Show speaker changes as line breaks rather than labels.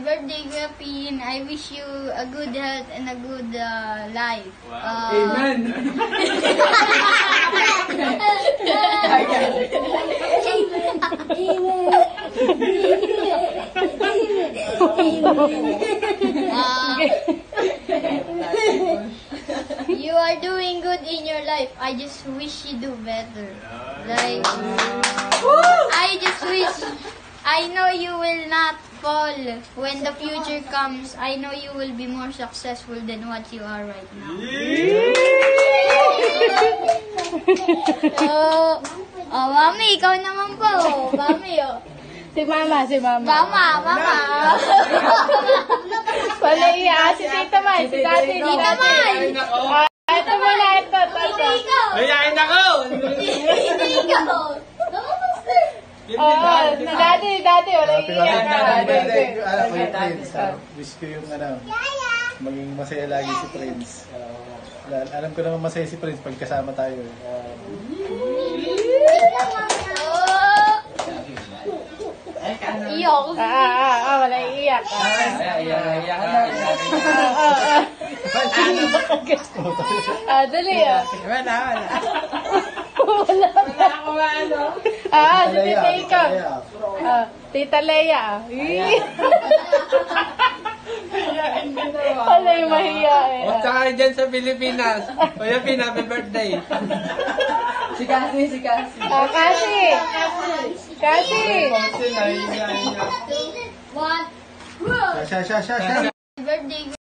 birthday, Kuya Pin. I wish you a good health and a good life.
Wow. Amen.
You are doing good in your life. I just wish you do better. Like, I just wish. I know you will not fall when the future comes. I know you will be more successful than what you are right now. Mami, ikaw naman po. Mami,
Si Mama.
Mama.
Wala iya. Si Tita Mai. Si Daddy.
Tita Mai.
Ito muna. Ito.
Mayayain ako!
Hindi ikaw.
Oo, si Daddy. Wala iya.
Happy Prince. Wish ko yung maging masaya lagi si Prince. Alam ko naman masaya si Prince pag kasama tayo.
Iyok.
Wala iiyak. Dali
Wala.
Si Tita Ika. Tita Leia. Wala yung mahiya eh.
O tsaka dyan sa Pilipinas. Kuya Pin, happy birthday.
Si Kasi.
Kasi nahihiya.
One.
Siya.
Birthday.